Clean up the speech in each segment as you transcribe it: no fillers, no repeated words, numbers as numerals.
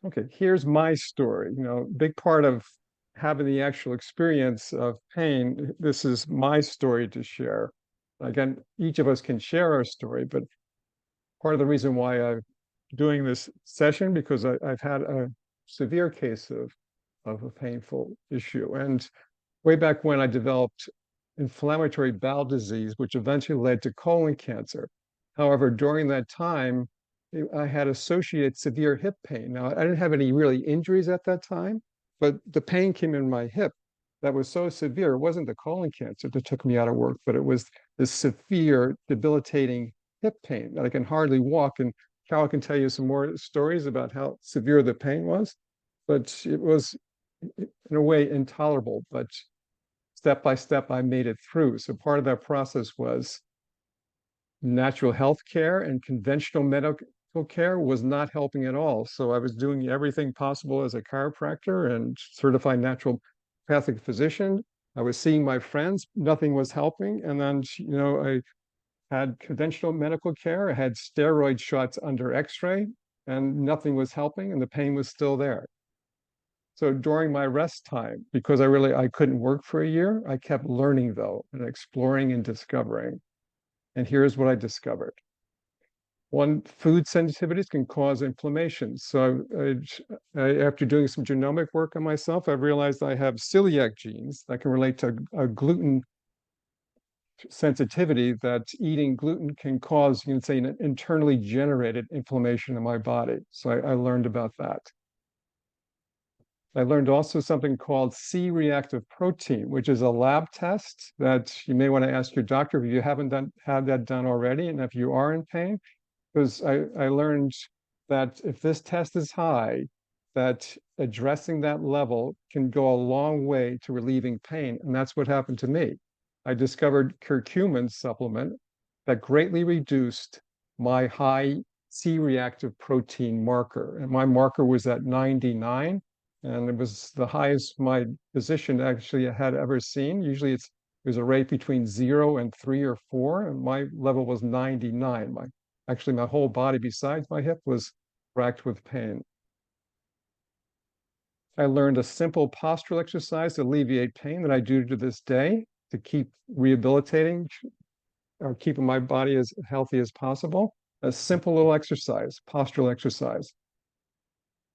Okay, here's my story. Big part of having the actual experience of pain, this is my story to share. Again, each of us can share our story, but part of the reason why I'm doing this session because I've had a severe case of a painful issue. And way back when I developed inflammatory bowel disease, which eventually led to colon cancer. However, during that time, I had associated severe hip pain. Now, I didn't have any really injuries at that time, but the pain came in my hip that was so severe. It wasn't the colon cancer that took me out of work, but it was this severe, debilitating hip pain that I can hardly walk. And Carol can tell you some more stories about how severe the pain was, but it was in a way intolerable. But step by step, I made it through. So part of that process was natural health care, and conventional medical care was not helping at all. So I was doing everything possible as a chiropractor and certified naturopathic physician. I was seeing my friends, nothing was helping. And then, I had conventional medical care. I had steroid shots under x-ray and nothing was helping and the pain was still there. So during my rest time, because I couldn't work for a year, I kept learning though and exploring and discovering. And here's what I discovered. One, food sensitivities can cause inflammation. So after doing some genomic work on myself, I realized I have celiac genes that can relate to a gluten sensitivity, that eating gluten can cause, you can say, an internally generated inflammation in my body. So I learned about that. I learned also something called C-reactive protein, which is a lab test that you may want to ask your doctor if you haven't had that done already, and if you are in pain, because I learned that if this test is high, that addressing that level can go a long way to relieving pain, and that's what happened to me. I discovered curcumin supplement that greatly reduced my high C-reactive protein marker, and my marker was at 99 and it was the highest my physician actually had ever seen. Usually there's a rate between 0 and 3 or 4, and my level was 99. My whole body besides my hip was racked with pain. I learned a simple postural exercise to alleviate pain that I do to this day to keep rehabilitating or keeping my body as healthy as possible. A simple little exercise, postural exercise.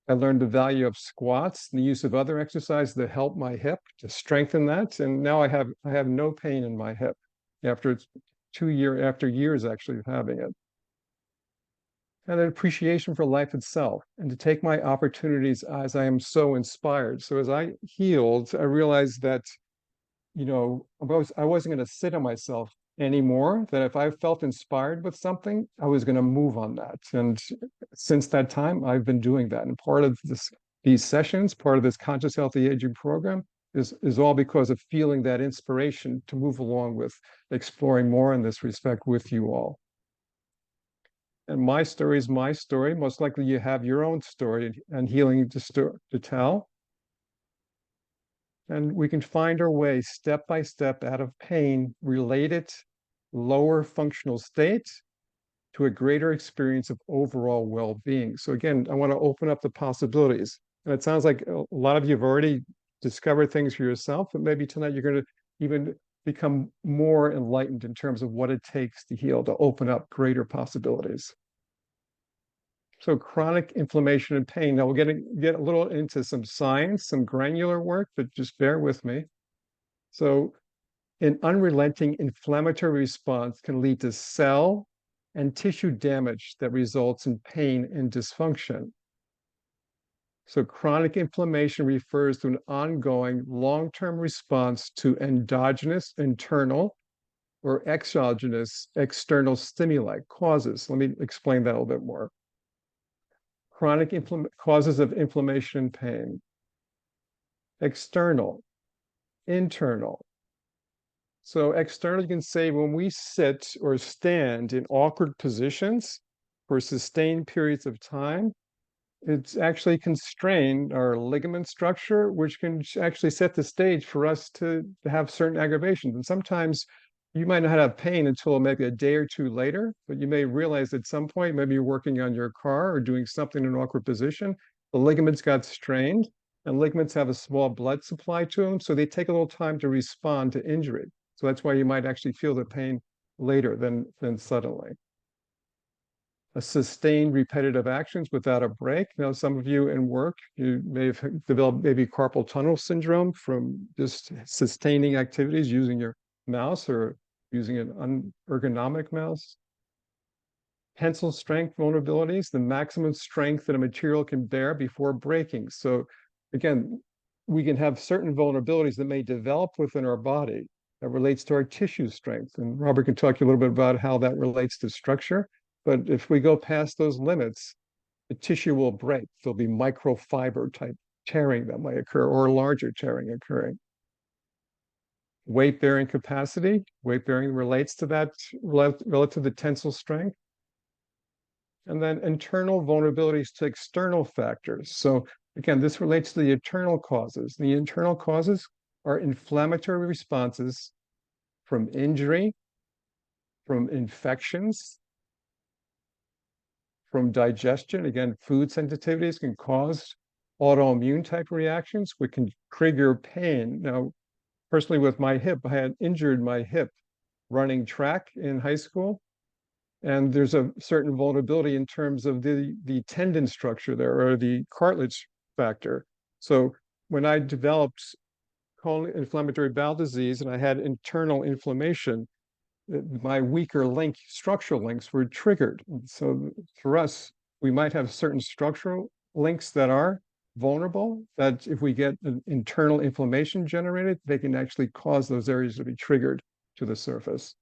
I learned the value of squats and the use of other exercises that help my hip to strengthen that. And now I have no pain in my hip after years actually of having it. And an appreciation for life itself and to take my opportunities as I am so inspired. So as I healed, I realized that, I wasn't going to sit on myself anymore, that if I felt inspired with something, I was going to move on that. And since that time, I've been doing that. And part of these sessions, part of this conscious healthy aging program is all because of feeling that inspiration to move along with exploring more in this respect with you all. And my story is my story. Most likely you have your own story and healing to tell. And we can find our way step by step out of pain related lower functional state to a greater experience of overall well-being. So again, I want to open up the possibilities. And it sounds like a lot of you have already discovered things for yourself, but maybe tonight you're going to even become more enlightened in terms of what it takes to heal, to open up greater possibilities. So chronic inflammation and pain. Now we're going to get a little into some science, some granular work, but just bear with me. So an unrelenting inflammatory response can lead to cell and tissue damage that results in pain and dysfunction. So chronic inflammation refers to an ongoing long-term response to endogenous, internal, or exogenous external stimuli causes. Let me explain that a little bit more. Chronic causes of inflammation and pain. External, internal. So external, you can say when we sit or stand in awkward positions for sustained periods of time, it's actually constrained our ligament structure, which can actually set the stage for us to have certain aggravations. And sometimes you might not have pain until maybe a day or two later, but you may realize at some point, maybe you're working on your car or doing something in an awkward position, The ligaments got strained, and ligaments have a small blood supply to them, so they take a little time to respond to injury. So that's why you might actually feel the pain later than suddenly. A sustained repetitive actions without a break. Now, some of you in work, you may have developed maybe carpal tunnel syndrome from just sustaining activities using your mouse or using an unergonomic mouse. Tensile strength vulnerabilities, the maximum strength that a material can bear before breaking. So again, we can have certain vulnerabilities that may develop within our body that relates to our tissue strength. And Robert can talk to you a little bit about how that relates to structure. But if we go past those limits, the tissue will break. There'll be microfiber type tearing that might occur or larger tearing occurring. Weight bearing capacity, weight bearing relates to that relative to tensile strength. And then internal vulnerabilities to external factors. So again, this relates to the internal causes. The internal causes are inflammatory responses from injury, from infections, from digestion. Again, food sensitivities can cause autoimmune type reactions, which can trigger pain. Now, personally with my hip, I had injured my hip running track in high school. And there's a certain vulnerability in terms of the tendon structure there or the cartilage factor. So when I developed colon inflammatory bowel disease and I had internal inflammation, my weaker link structural links were triggered. So for us, we might have certain structural links that are vulnerable, that if we get an internal inflammation generated, they can actually cause those areas to be triggered to the surface.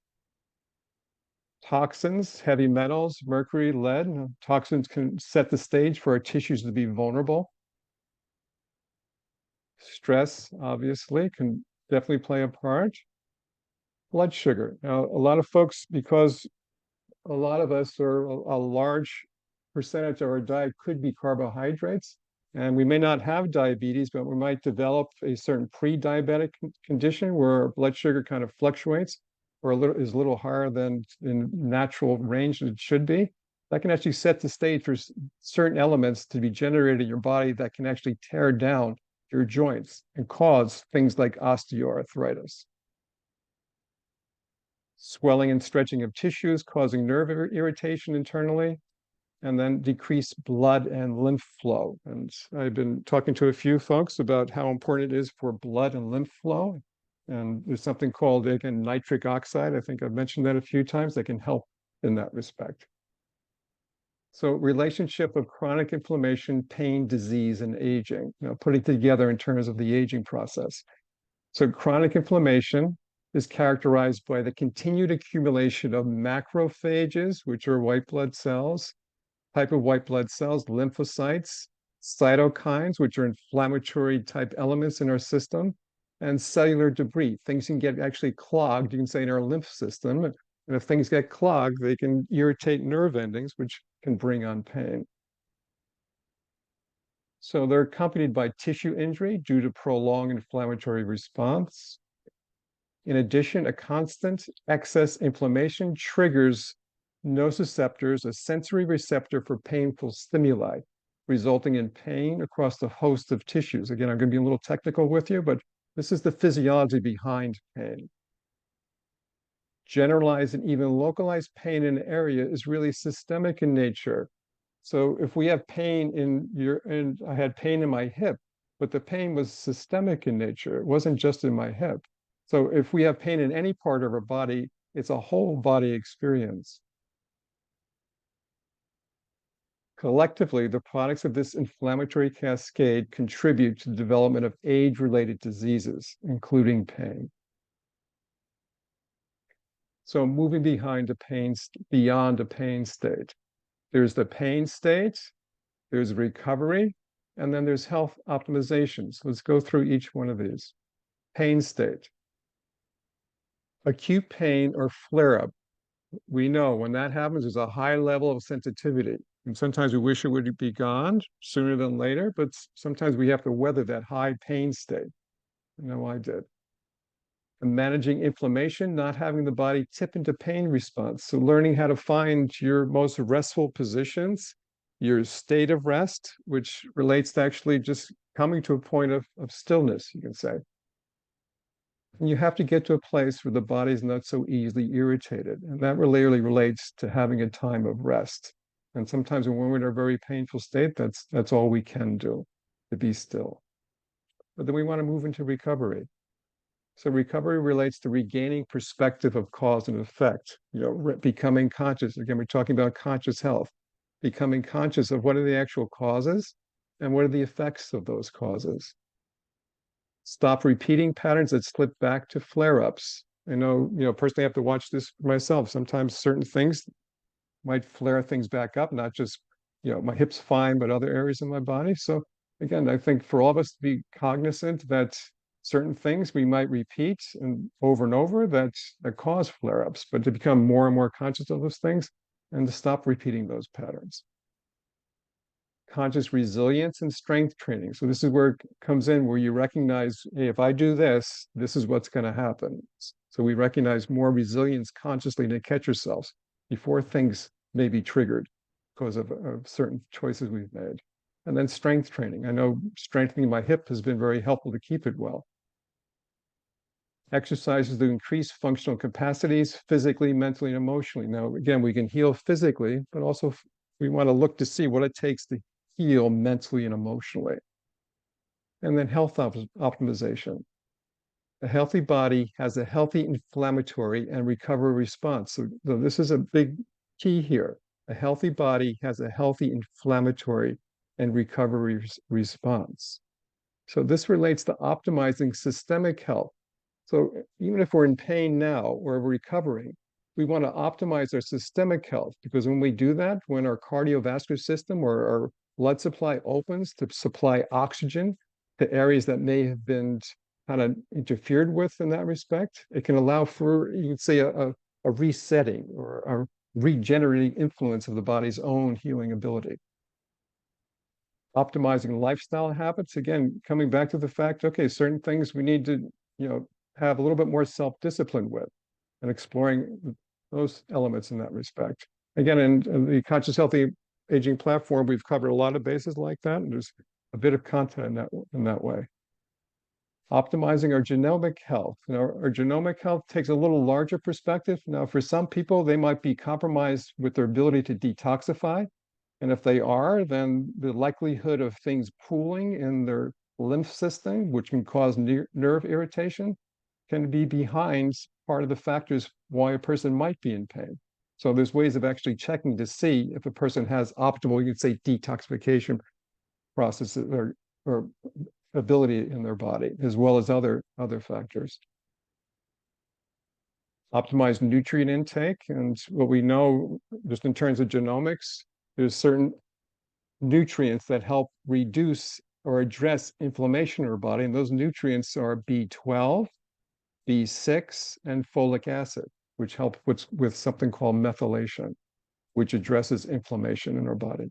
Toxins, heavy metals, mercury, lead. Toxins can set the stage for our tissues to be vulnerable. Stress, obviously, can definitely play a part. Blood sugar. Now, a lot of folks, because a lot of us, or a large percentage of our diet could be carbohydrates, and we may not have diabetes, but we might develop a certain pre-diabetic condition where our blood sugar kind of fluctuates or is a little higher than in natural range that it should be. That can actually set the stage for certain elements to be generated in your body that can actually tear down your joints and cause things like osteoarthritis. Swelling and stretching of tissues causing nerve irritation internally, and then decreased blood and lymph flow. And I've been talking to a few folks about how important it is for blood and lymph flow. And there's something called, again, nitric oxide. I think I've mentioned that a few times that can help in that respect. So relationship of chronic inflammation, pain, disease, and aging, putting together in terms of the aging process. So chronic inflammation is characterized by the continued accumulation of macrophages, which are white blood cells, type of white blood cells, lymphocytes, cytokines, which are inflammatory type elements in our system, and cellular debris. Things can get actually clogged, you can say, in our lymph system. And if things get clogged, they can irritate nerve endings, which can bring on pain. So they're accompanied by tissue injury due to prolonged inflammatory response. In addition, a constant excess inflammation triggers nociceptors, a sensory receptor for painful stimuli, resulting in pain across the host of tissues. Again, I'm going to be a little technical with you, but this is the physiology behind pain. Generalized and even localized pain in an area is really systemic in nature. So if we have pain and I had pain in my hip, but the pain was systemic in nature, it wasn't just in my hip. So if we have pain in any part of our body, it's a whole body experience. Collectively, the products of this inflammatory cascade contribute to the development of age-related diseases, including pain. So moving beyond a pain state. There's the pain state, there's recovery, and then there's health optimizations. Let's go through each one of these. Pain state. Acute pain or flare-up. We know when that happens, there's a high level of sensitivity. And sometimes we wish it would be gone sooner than later, but sometimes we have to weather that high pain state. I know I did. And managing inflammation, not having the body tip into pain response. So learning how to find your most restful positions your state of rest, which relates to actually just coming to a point of stillness, you can say. And you have to get to a place where the body's not so easily irritated. And that really relates to having a time of rest. And sometimes when we're in a very painful state, that's all we can do, to be still. But then we want to move into recovery. So recovery relates to regaining perspective of cause and effect, becoming conscious. Again, we're talking about conscious health, becoming conscious of what are the actual causes and what are the effects of those causes. Stop repeating patterns that slip back to flare-ups. I know, personally I have to watch this for myself. Sometimes certain things might flare things back up, not just, my hip's fine, but other areas of my body. So again, I think for all of us to be cognizant that certain things we might repeat and over that cause flare-ups, but to become more and more conscious of those things and to stop repeating those patterns. Conscious resilience and strength training. So this is where it comes in, where you recognize, hey, if I do this, this is what's going to happen. So we recognize more resilience consciously to catch ourselves before things may be triggered because of certain choices we've made. And then strength training. I know strengthening my hip has been very helpful to keep it well. Exercises to increase functional capacities physically, mentally, and emotionally. Now, again, we can heal physically, but also we want to look to see what it takes to heal mentally and emotionally. And then health optimization. A healthy body has a healthy inflammatory and recovery response. So this is a big key here. A healthy body has a healthy inflammatory and recovery response. So this relates to optimizing systemic health. So even if we're in pain now or we're recovering, we want to optimize our systemic health, because when we do that, when our cardiovascular system or our blood supply opens to supply oxygen to areas that may have been kind of interfered with in that respect, it can allow for, you could say, a resetting or a regenerating influence of the body's own healing ability. Optimizing lifestyle habits, again, coming back to the fact, okay, certain things we need to, have a little bit more self-discipline with, and exploring those elements in that respect. Again, in the Conscious Healthy Aging platform, we've covered a lot of bases like that, and there's a bit of content in that way. Optimizing our genomic health. Our genomic health takes a little larger perspective. Now, for some people, they might be compromised with their ability to detoxify. And if they are, then the likelihood of things pooling in their lymph system, which can cause nerve irritation, can be behind part of the factors why a person might be in pain. So there's ways of actually checking to see if a person has optimal, you could say, detoxification processes or ability in their body, as well as other factors. Optimize nutrient intake. And what we know, just in terms of genomics, there's certain nutrients that help reduce or address inflammation in our body. And those nutrients are B12, B6, and folic acid, which help with something called methylation, which addresses inflammation in our body.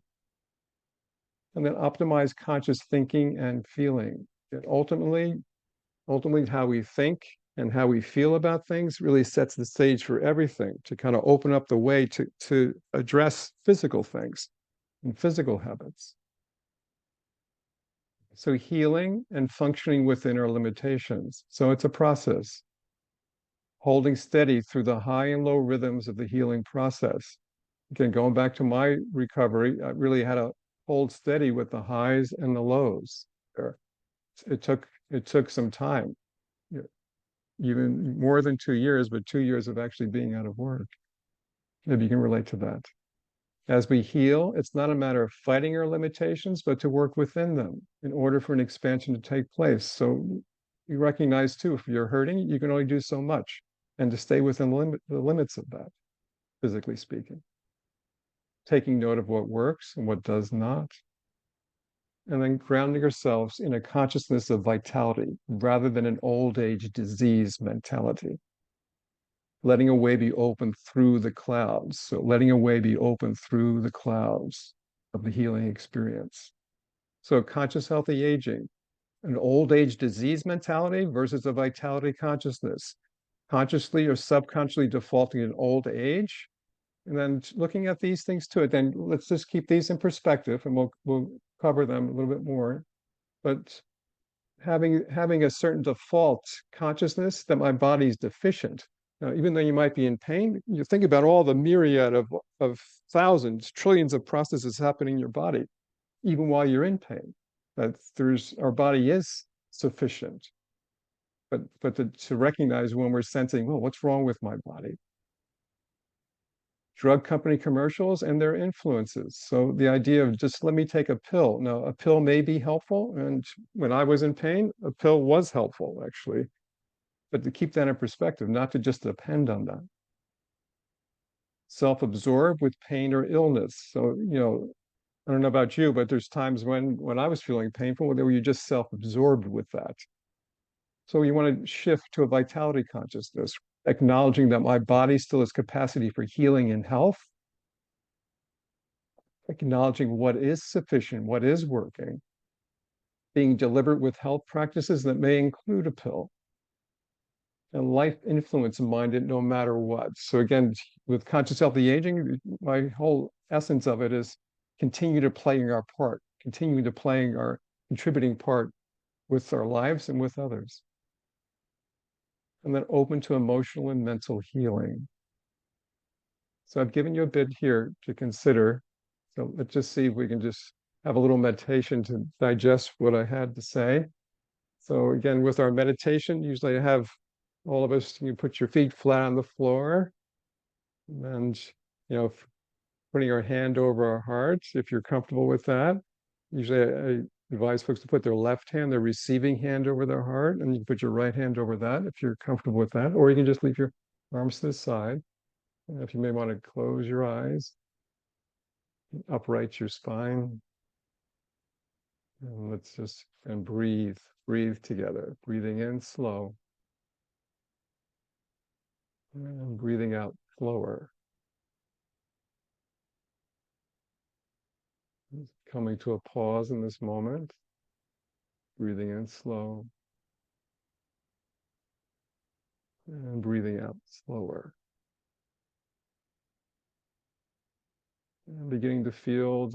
And then optimize conscious thinking and feeling. And ultimately, how we think and how we feel about things really sets the stage for everything, to kind of open up the way to address physical things and physical habits. So healing and functioning within our limitations. So it's a process. Holding steady through the high and low rhythms of the healing process. Again, going back to my recovery, I really had to hold steady with the highs and the lows there. It took some time, even more than 2 years, but 2 years of actually being out of work. Maybe you can relate to that. As we heal, it's not a matter of fighting our limitations, but to work within them in order for an expansion to take place. So you recognize too, if you're hurting, you can only do so much, and to stay within the limits of that, physically speaking. Taking note of what works and what does not. And then grounding ourselves in a consciousness of vitality rather than an old age disease mentality. Letting a way be open through the clouds. So letting a way be open through the clouds of the healing experience. So conscious healthy aging, an old age disease mentality versus a vitality consciousness. Consciously or subconsciously defaulting in old age And then looking at these things too, then let's just keep these in perspective and we'll cover them a little bit more. But having a certain default consciousness that my body's deficient. Now, even though you might be in pain, you think about all the myriad of thousands, trillions of processes happening in your body, even while you're in pain. That our body is sufficient. But to recognize when we're sensing, well, what's wrong with my body? Drug company commercials and their influences. So the idea of just let me take a pill. Now, a pill may be helpful. And when I was in pain, a pill was helpful, actually. But to keep that in perspective, not to just depend on that. Self-absorbed with pain or illness. So, I don't know about you, but there's times when I was feeling painful where you just self-absorbed with that. So you want to shift to a vitality consciousness, acknowledging that my body still has capacity for healing and health, acknowledging what is sufficient, what is working, being deliberate with health practices that may include a pill, and life influence minded no matter what. So again, with conscious healthy aging, my whole essence of it is continue to playing our part, continue to playing our contributing part with our lives and with others. And then open to emotional and mental healing. So I've given you a bit here to consider. So let's just see if we can just have a little meditation to digest what I had to say. So again, with our meditation, usually I have all of us, you put your feet flat on the floor and, putting our hand over our hearts, if you're comfortable with that. Usually I advise folks to put their left hand, their receiving hand over their heart, and you can put your right hand over that if you're comfortable with that, or you can just leave your arms to the side. And if you may want to close your eyes, upright your spine, and let's just, and breathe together, breathing in slow, and breathing out slower. Coming to a pause in this moment, breathing in slow, and breathing out slower. And beginning to feel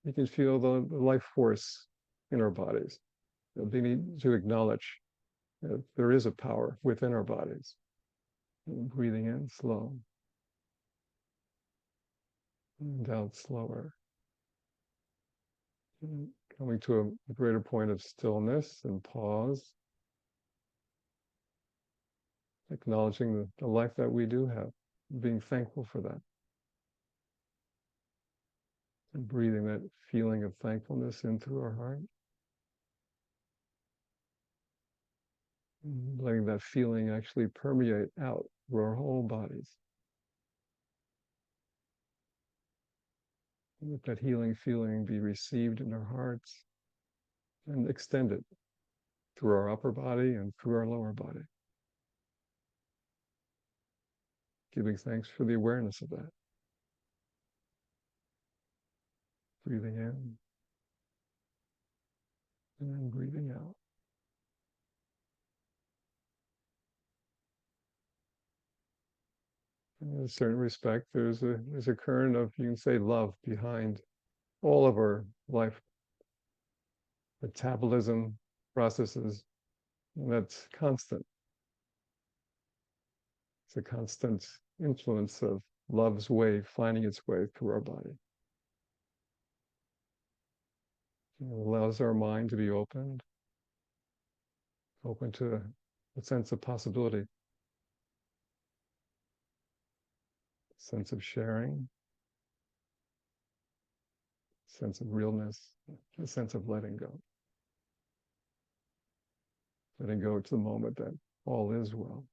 you can feel the life force in our bodies. Beginning to acknowledge that there is a power within our bodies. And breathing in slow, and out slower. And coming to a greater point of stillness and pause. Acknowledging the life that we do have, being thankful for that. And breathing that feeling of thankfulness in through our heart. And letting that feeling actually permeate out through our whole bodies. And let that healing feeling be received in our hearts and extended through our upper body and through our lower body. Giving thanks for the awareness of that. Breathing in and breathing out. In a certain respect, there's a current of, you can say, love behind all of our life metabolism processes, and that's constant. It's a constant influence of love's way finding its way through our body. It allows our mind to be open to a sense of possibility, sense of sharing, sense of realness, a sense of letting go. Letting go to the moment that all is well.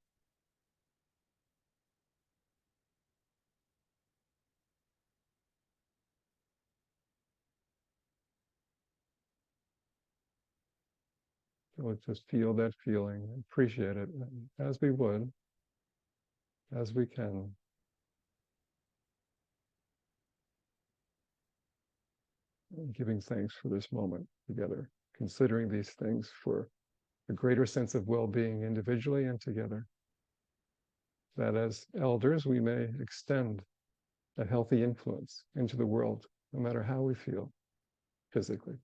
So let's just feel that feeling, appreciate it as we would, as we can. Giving thanks for this moment together, considering these things for a greater sense of well-being individually and together. That as elders, we may extend a healthy influence into the world, no matter how we feel physically.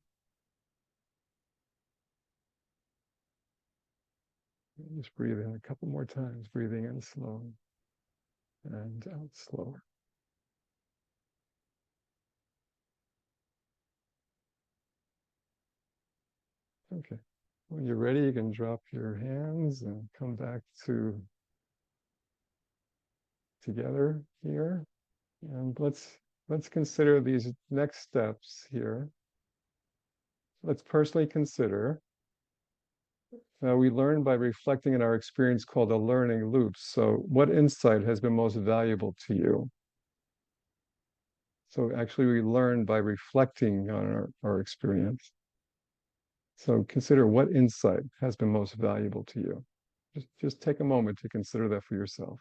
Just breathe in a couple more times, breathing in slow and out slower. Okay. When you're ready, you can drop your hands and come back to together here. And let's consider these next steps here. Let's personally consider. We learn by reflecting on our experience called a learning loop. So what insight has been most valuable to you? So actually we learn by reflecting on our experience. So consider what insight has been most valuable to you. Just take a moment to consider that for yourself.